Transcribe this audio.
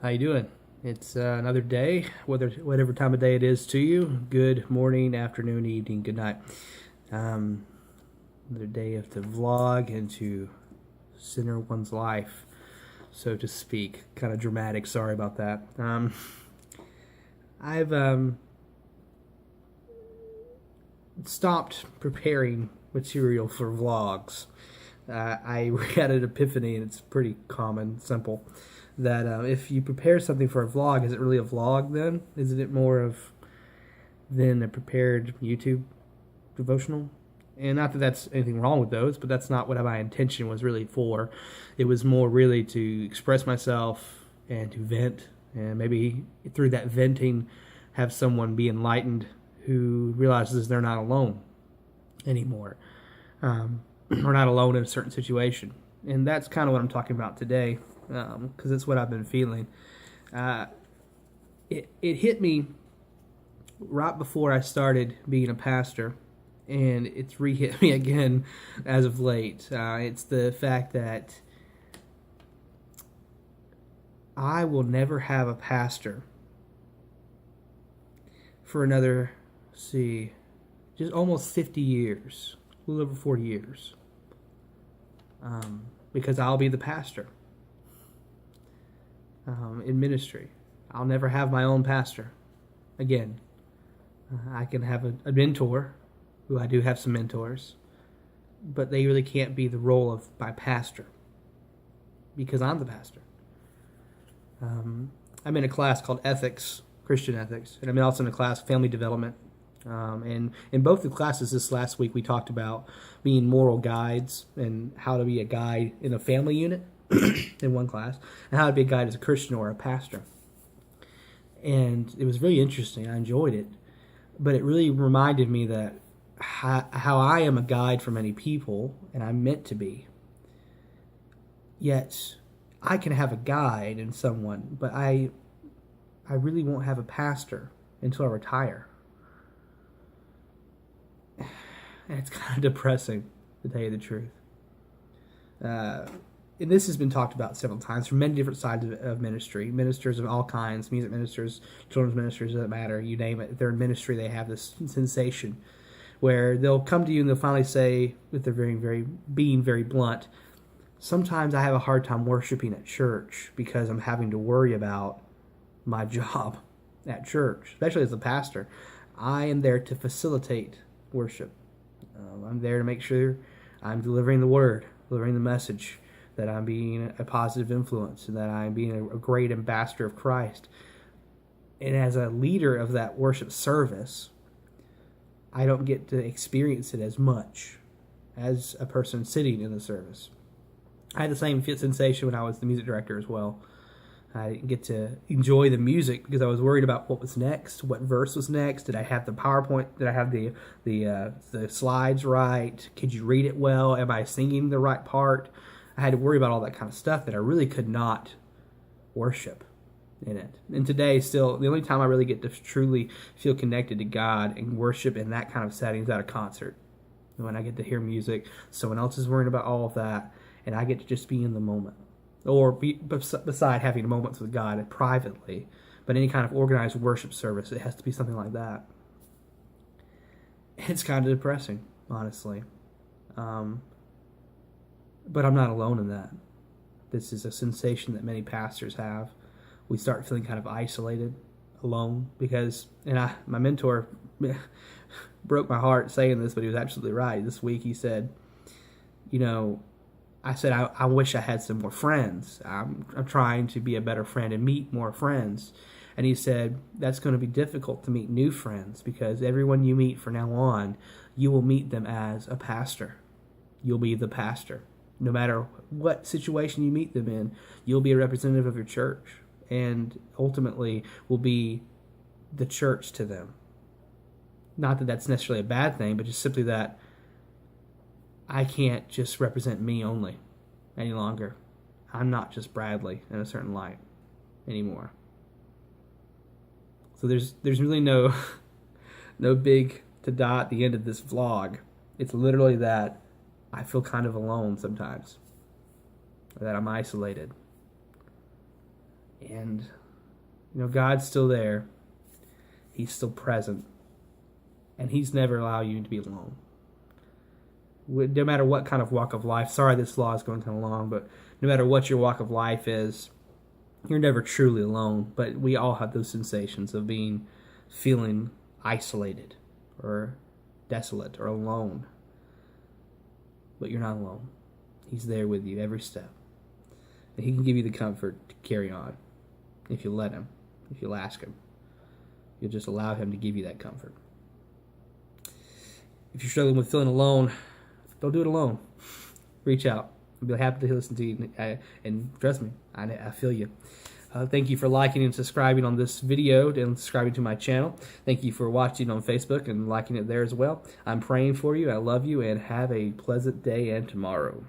How you doing? It's another day, whatever time of day it is to you. Good morning, afternoon, evening, good night. Um, Another day of the vlog and to center one's life, so to speak. Kind of dramatic. Sorry about that. I've stopped preparing material for vlogs. I had an epiphany, and it's pretty common, simple, that if you prepare something for a vlog, is it really a vlog then? Isn't it more of than a prepared YouTube devotional? And not that that's anything wrong with those, but that's not what my intention was really for. It was more really to express myself and to vent, and maybe through that venting have someone be enlightened who realizes they're not alone anymore, or not alone in a certain situation. And that's kind of what I'm talking about today, because it's what I've been feeling. It hit me right before I started being a pastor, and it's re-hit me again as of late. It's the fact that I will never have a pastor for another, just almost 50 years, a little over 40 years, because I'll be the pastor in ministry. I'll never have my own pastor again. I can have a mentor, who I do have some mentors, but they really can't be the role of my pastor because I'm the pastor. I'm in a class called Ethics, Christian Ethics, and I'm also in a class, Family Development. And in both the classes this last week, we talked about being moral guides and how to be a guide in a family unit in one class, and how to be a guide as a Christian or a pastor. And it was really interesting. I enjoyed it. But it really reminded me that how I am a guide for many people, and I'm meant to be. Yet, I can have a guide in someone, but I really won't have a pastor until I retire. And it's kind of depressing, to tell you the truth. And this has been talked about several times from many different sides of ministry. Ministers of all kinds, music ministers, children's ministers, doesn't matter, you name it. If they're in ministry, they have this sensation where they'll come to you and they'll finally say, if they're being very blunt, sometimes I have a hard time worshiping at church because I'm having to worry about my job at church, especially as a pastor. I am there to facilitate worship. I'm there to make sure I'm delivering the word, delivering the message, that I'm being a positive influence, and that I'm being a great ambassador of Christ. And as a leader of that worship service, I don't get to experience it as much as a person sitting in the service. I had the same sensation when I was the music director as well. I didn't get to enjoy the music because I was worried about what was next, what verse was next. Did I have the PowerPoint? Did I have the slides right? Could you read it well? Am I singing the right part? I had to worry about all that kind of stuff that I really could not worship in it. And today, still, the only time I really get to truly feel connected to God and worship in that kind of setting is at a concert. When I get to hear music, someone else is worrying about all of that, and I get to just be in the moment. Or beside having moments with God privately, but any kind of organized worship service, it has to be something like that. It's kind of depressing, honestly. But I'm not alone in that. This is a sensation that many pastors have. We start feeling kind of isolated, alone, because, my mentor broke my heart saying this, but he was absolutely right. This week he said, I said, I wish I had some more friends. I'm trying to be a better friend and meet more friends. And he said, that's going to be difficult to meet new friends because everyone you meet from now on, you will meet them as a pastor. You'll be the pastor. No matter what situation you meet them in, you'll be a representative of your church and ultimately will be the church to them. Not that that's necessarily a bad thing, but just simply that I can't just represent me only any longer. I'm not just Bradley in a certain light anymore. So there's really no big ta-da at the end of this vlog. It's literally that I feel kind of alone sometimes, or that I'm isolated. And, God's still there. He's still present. And He's never allowed you to be alone. No matter what kind of walk of life, sorry this law is going kind of long, but no matter what your walk of life is, you're never truly alone. But we all have those sensations of feeling isolated or desolate or alone. But you're not alone. He's there with you every step. And He can give you the comfort to carry on if you let Him, if you'll ask Him. You'll just allow Him to give you that comfort. If you're struggling with feeling alone, don't do it alone. Reach out. I'll be happy to listen to you. And trust me, I feel you. Thank you for liking and subscribing on this video and subscribing to my channel. Thank you for watching on Facebook and liking it there as well. I'm praying for you. I love you, and have a pleasant day and tomorrow.